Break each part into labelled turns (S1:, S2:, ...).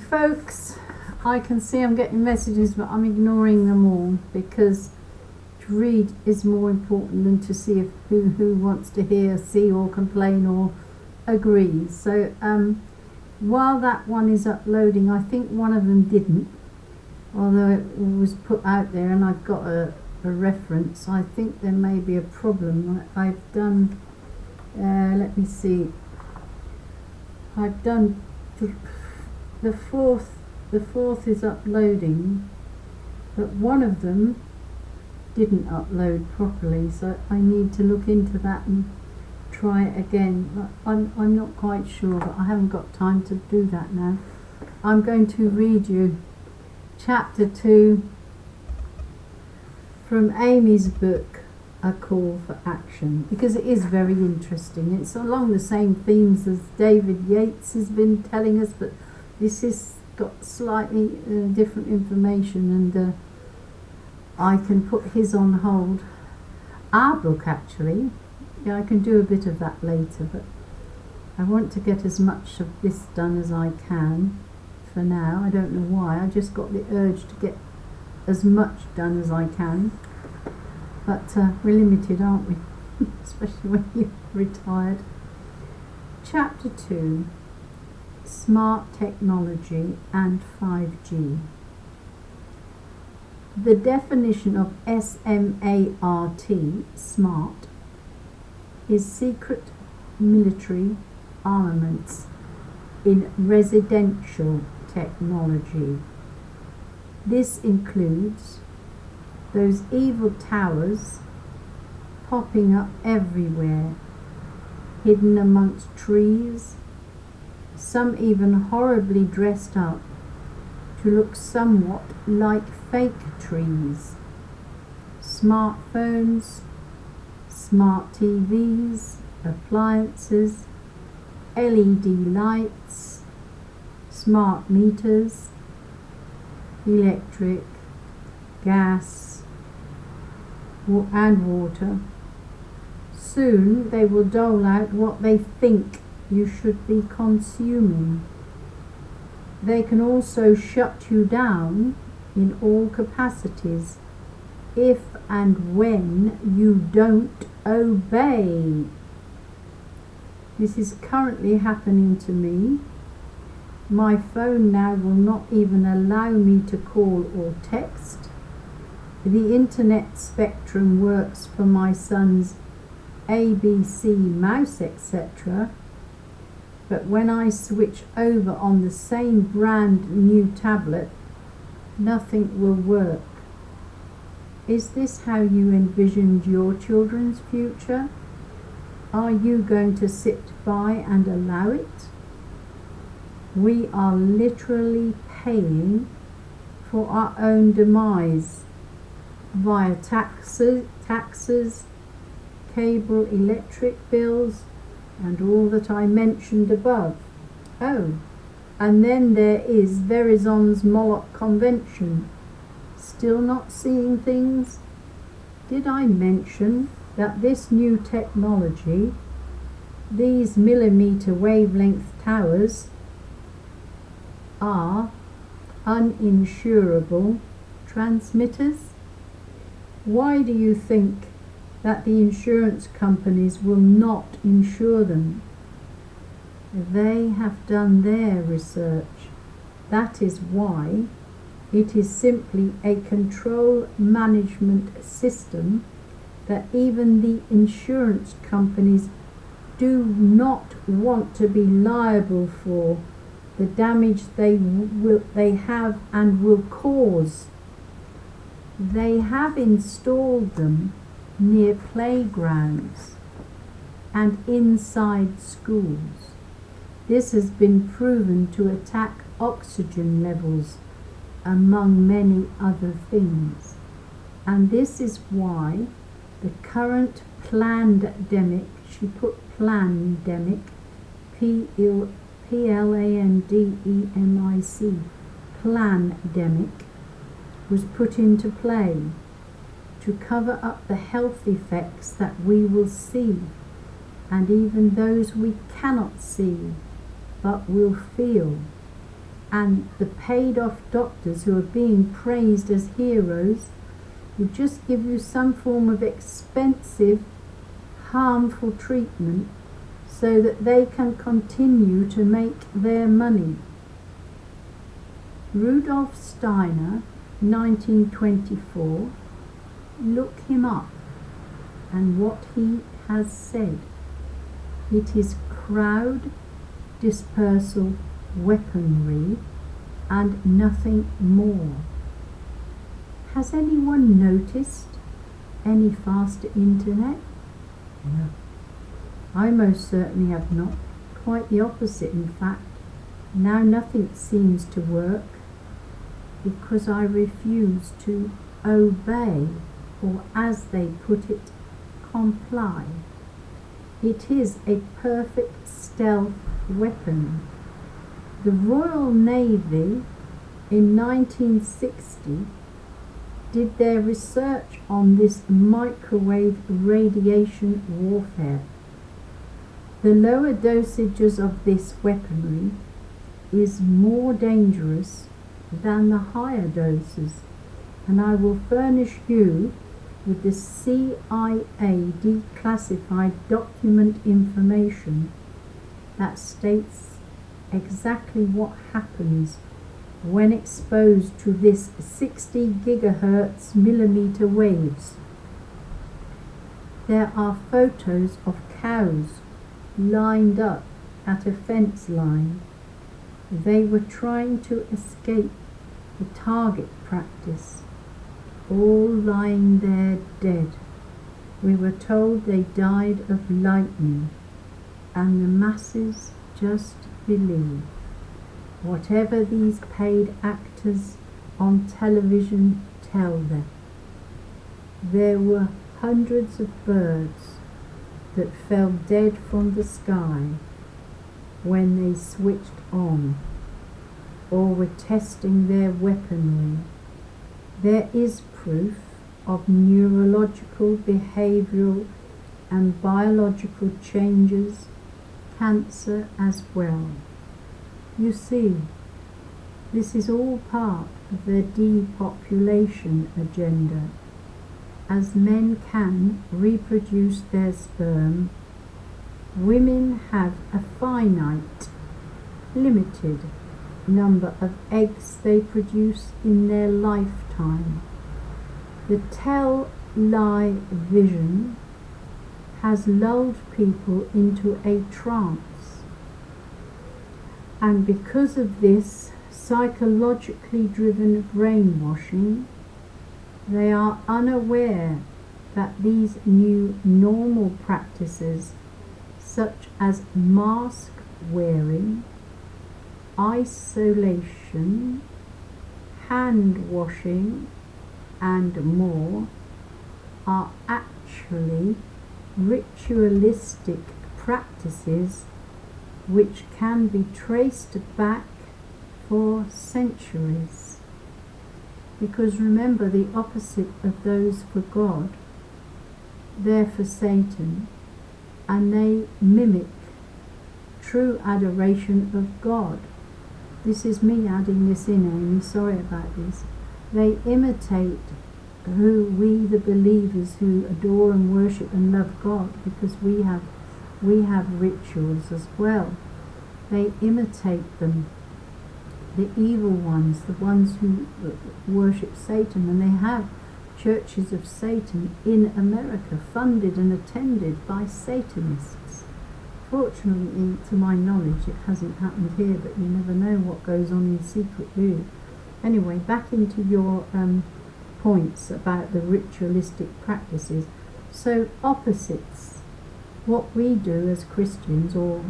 S1: folks, I can see I'm getting messages, but I'm ignoring them all because to read is more important than to see if who wants to hear, see or complain or agree. So while that one is uploading, I think one of them didn't, although it was put out there and I've got a reference. I think there may be a problem. I've done let me see, I've done the fourth is uploading, but one of them didn't upload properly, so I need to look into that and try it again. I'm not quite sure, but I haven't got time to do that now. I'm going to read you chapter 2 from AIMEE's book, A Call for Action, because it is very interesting. It's along the same themes as David Yates has been telling us, but this has got slightly different information, and I can put his on hold. Our book, actually, yeah, I can do a bit of that later, but I want to get as much of this done as I can for now. I don't know why, I just got the urge to get as much done as I can, but we're limited, aren't we? Especially when you're retired. Chapter 2, Smart Technology and 5G. The definition of SMART, smart, is secret military armaments in residential technology. This includes those evil towers popping up everywhere, hidden amongst trees, some even horribly dressed up to look somewhat like fake trees. Smartphones, smart TVs, appliances, LED lights, smart meters, electric, gas, and water. Soon they will dole out what they think you should be consuming. They can also shut you down in all capacities if and when you don't obey. This is currently happening to me. My phone now will not even allow me to call or text. The internet spectrum works for my son's ABC mouse, etc. But when I switch over on the same brand new tablet, nothing will work. Is this how you envisioned your children's future? Are you going to sit by and allow it? We are literally paying for our own demise via taxes, cable, electric bills, and all that I mentioned above. Oh, and then there is Verizon's Moloch Convention. Still not seeing things? Did I mention that this new technology, these millimeter wavelength towers, are uninsurable transmitters? Why do you think that the insurance companies will not insure them? They have done their research. That is why it is simply a control management system that even the insurance companies do not want to be liable for the damage they have and will cause. They have installed them near playgrounds and inside schools. This has been proven to attack oxygen levels, among many other things. And this is why the current plandemic, she put plandemic, P-L-A-N-D-E-M-I-C, plandemic, was put into play to cover up the health effects that we will see, and even those we cannot see but will feel. and the paid off doctors who are being praised as heroes will just give you some form of expensive, harmful treatment so that they can continue to make their money. Rudolf Steiner, 1924, look him up and what he has said. It is crowd dispersal weaponry and nothing more. Has anyone noticed any faster internet? No. I most certainly have not. Quite the opposite, in fact. Now nothing seems to work because I refuse to obey, or as they put it, comply. It is a perfect stealth weapon. The Royal Navy in 1960 did their research on this microwave radiation warfare. The lower dosages of this weaponry is more dangerous than the higher doses, and I will furnish you with the CIA declassified document information that states exactly what happens when exposed to this 60 gigahertz millimeter waves. There are photos of cows lined up at a fence line. They were trying to escape the target practice, all lying there dead. We were told they died of lightning, and the masses just believe whatever these paid actors on television tell them. There were hundreds of birds that fell dead from the sky when they switched on or were testing their weaponry. There is proof of neurological, behavioral and biological changes, cancer as well. You see, this is all part of their depopulation agenda. As men can reproduce their sperm, women have a finite, limited number of eggs they produce in their lifetime. The tell-lie vision has lulled people into a trance, and because of this psychologically driven brainwashing, they are unaware that these new normal practices such as mask wearing, isolation, hand washing and more are actually ritualistic practices which can be traced back for centuries. Because remember, the opposite of those for God, they're for Satan, and they mimic true adoration of God. This is me adding this in, AIMEE, sorry about this. They imitate who we, the believers who adore and worship and love God, because we have rituals as well. They imitate them, the evil ones, the ones who worship Satan, and they have churches of Satan in America, funded and attended by Satanists. Fortunately, to my knowledge, it hasn't happened here, but you never know what goes on in secret, do you? Anyway, back into your points about the ritualistic practices. So, opposites. What we do as Christians, or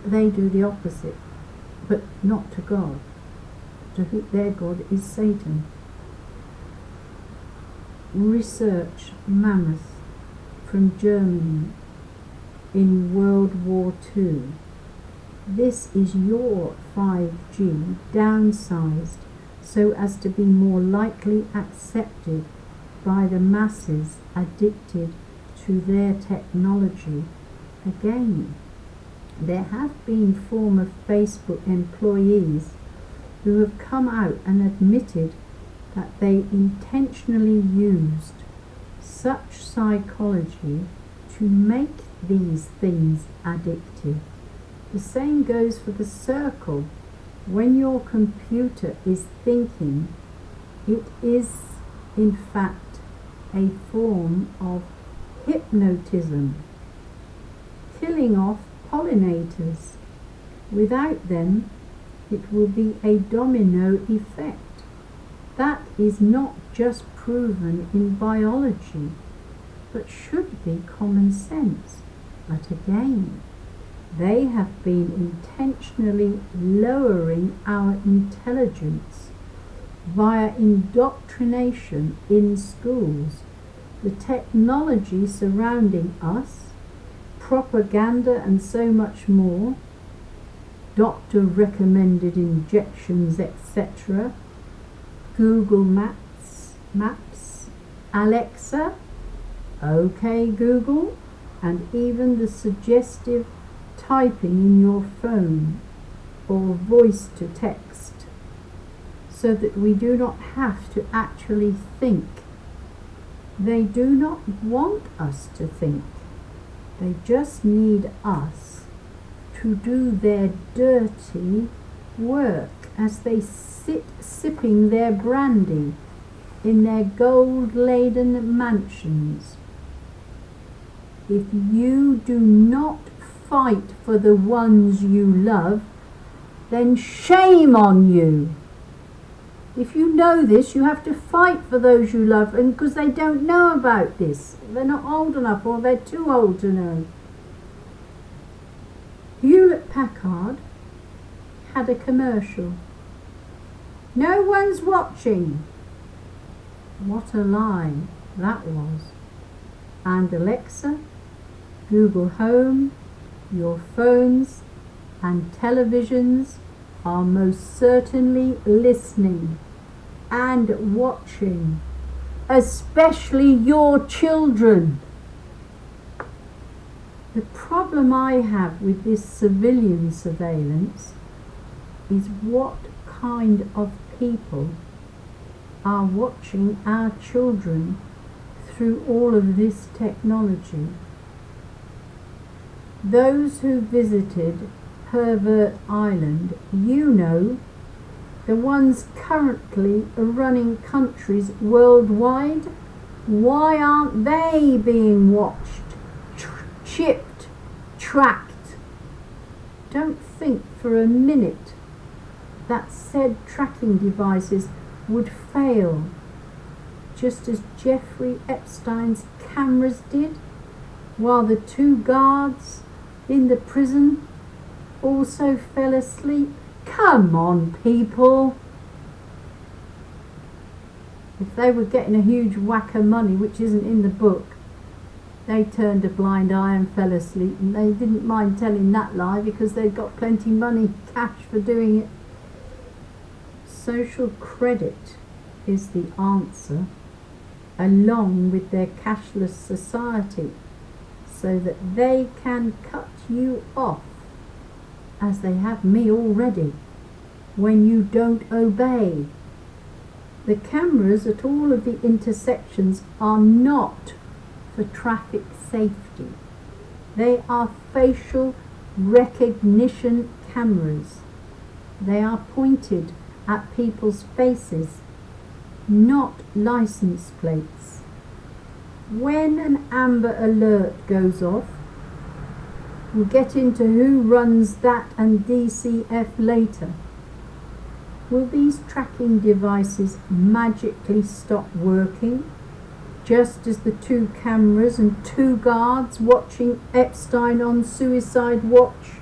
S1: they do the opposite, but not to God. Their God is Satan. Research mammoth from Germany in World War II. This is your 5G downsized so as to be more likely accepted by the masses addicted to their technology. Again, There have been former Facebook employees who have come out and admitted that they intentionally used such psychology to make these things addictive. The same goes for the circle. When your computer is thinking, it is in fact a form of hypnotism, killing off pollinators. Without them, it will be a domino effect. That is not just proven in biology, but should be common sense. But again, they have been intentionally lowering our intelligence via indoctrination in schools, the technology surrounding us, propaganda and so much more, doctor recommended injections, etc., Google Maps, Alexa, OK Google, and even the suggestive typing in your phone or voice to text, so that we do not have to actually think. They do not want us to think. They just need us to do their dirty work as they sit sipping their brandy in their gold-laden mansions. If you do not fight for the ones you love, then shame on you. If you know this, you have to fight for those you love, and because they don't know about this, they're not old enough or they're too old to know. Hewlett-Packard had a commercial. No one's watching. What a lie that was. And Alexa, Google Home, your phones and televisions are most certainly listening and watching, especially your children. The problem I have with this civilian surveillance is what kind of people are watching our children through all of this technology. Those who visited Pervert Island, you know, the ones currently running countries worldwide, why aren't they being watched, chipped, tracked? Don't think for a minute that said tracking devices would fail, just as Jeffrey Epstein's cameras did, while the 2 guards in the prison also fell asleep. Come on, people. If they were getting a huge whack of money, which isn't in the book, they turned a blind eye and fell asleep, and they didn't mind telling that lie because they'd got plenty money, cash for doing it. Social credit is the answer, along with their cashless society, so that they can cut you off, as they have me already, when you don't obey. The cameras at all of the intersections are not for traffic safety. They are facial recognition cameras. They are pointed at people's faces, not license plates. When an amber alert goes off, we'll get into who runs that and DCF later. Will these tracking devices magically stop working, just as the 2 cameras and 2 guards watching Epstein on suicide watch?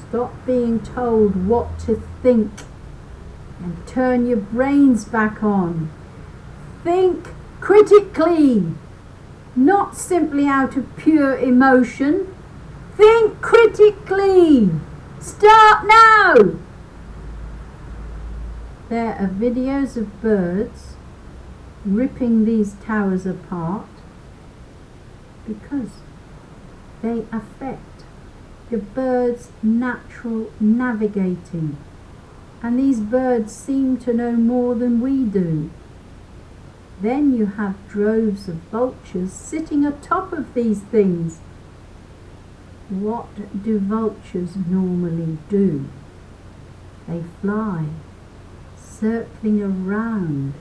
S1: Stop being told what to think and turn your brains back on. Think critically, not simply out of pure emotion. Think critically. Start now. There are videos of birds ripping these towers apart because they affect the bird's natural navigating. And these birds seem to know more than we do. Then you have droves of vultures sitting atop of these things. What do vultures normally do? They fly, circling around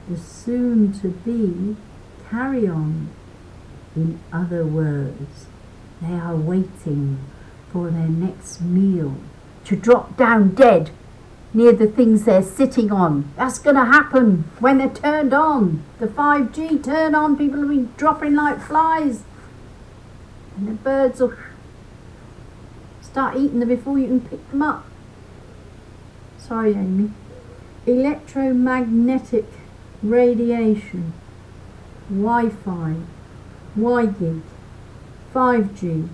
S1: the soon-to-be carry-on. In other words, they are waiting for their next meal to drop down dead near the things they're sitting on. That's going to happen when they're turned on. The 5G turn on, people will be dropping like flies. And the birds will start eating them before you can pick them up. Sorry, Amy. Electromagnetic radiation, Wi-Fi, Y-gig, 5G,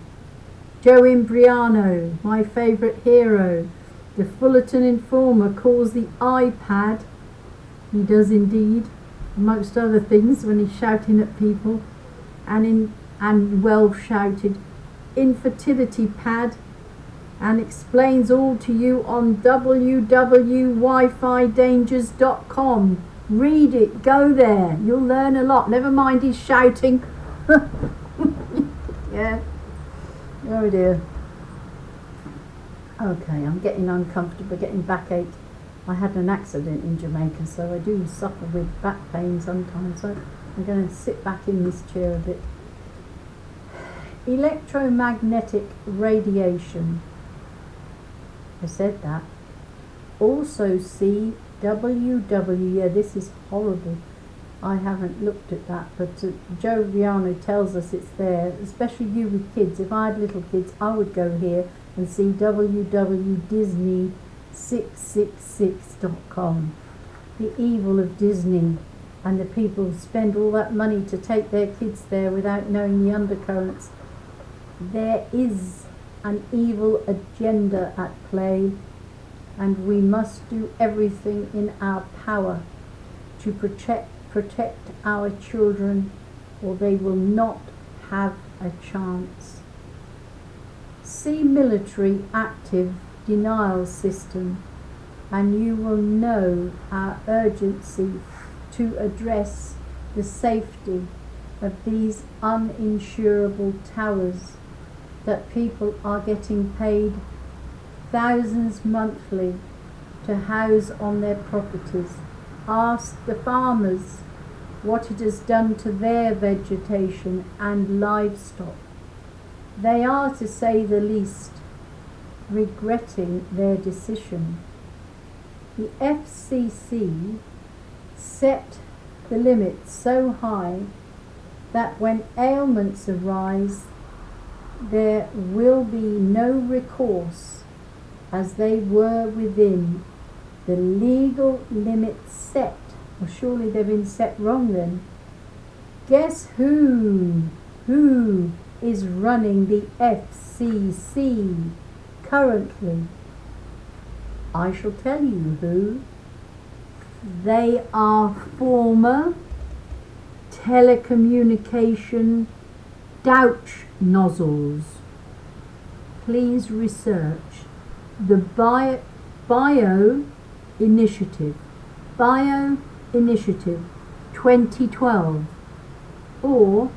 S1: Joe Imbriano, my favourite hero. The Fullerton Informer calls the iPad, he does indeed, amongst other things, when he's shouting at people, and well shouted, infertility pad, and explains all to you on www.wifidangers.com. Read it, go there, you'll learn a lot. Never mind he's shouting. Yeah. Oh dear. Okay, I'm getting uncomfortable, getting backache. I had an accident in Jamaica, so I do suffer with back pain sometimes. So I'm going to sit back in this chair a bit. Electromagnetic radiation. I said that. Also see www. Yeah, this is horrible. I haven't looked at that, but Joe Riano tells us it's there, especially you with kids. If I had little kids, I would go here and see www.disney666.com. The evil of Disney and the people who spend all that money to take their kids there without knowing the undercurrents. There is an evil agenda at play, and we must do everything in our power to protect our children, or they will not have a chance. See military active denial system, and you will know our urgency to address the safety of these uninsurable towers that people are getting paid thousands monthly to house on their properties. Ask the farmers what it has done to their vegetation and livestock. They are, to say the least, regretting their decision. The FCC set the limit so high that when ailments arise, there will be no recourse, as they were within the legal limits set. Well, surely they've been set wrong then. Guess who is running the FCC currently? I shall tell you who. They are former telecommunication douche nozzles. Please research the Bio Initiative 2012, or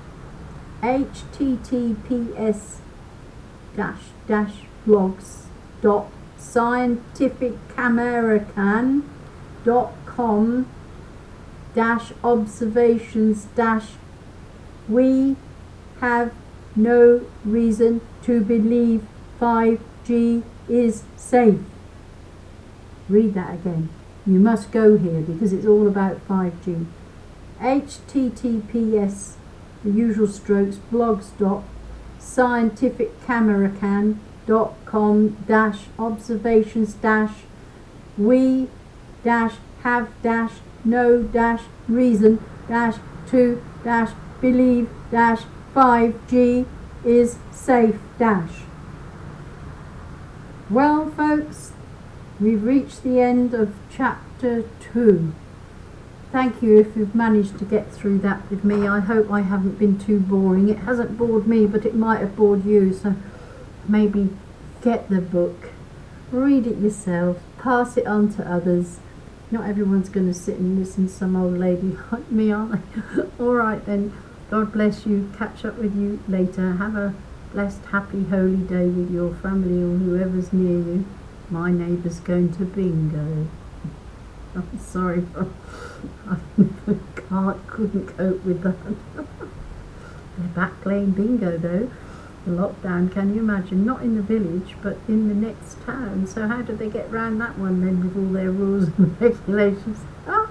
S1: https://blogs.scientificamerican.com-observations- we have no reason to believe 5G is safe. Read that again. You must go here because it's all about 5G. https, the usual strokes, blogs.scientific-we-have-no-reason-to-believe-5G is safe. Well, folks, we've reached the end of chapter 2. Thank you if you've managed to get through that with me. I hope I haven't been too boring. It hasn't bored me, but it might have bored you, so maybe get the book, read it yourself, pass it on to others. Not everyone's going to sit and listen to some old lady like me, are they? Alright then, God bless you, catch up with you later. Have a blessed, happy, holy day with your family or whoever's near you. My neighbour's going to bingo. I'm sorry, but couldn't cope with that. They're back playing bingo though. The lockdown, can you imagine? Not in the village, but in the next town. So how do they get round that one then with all their rules and regulations? Ah,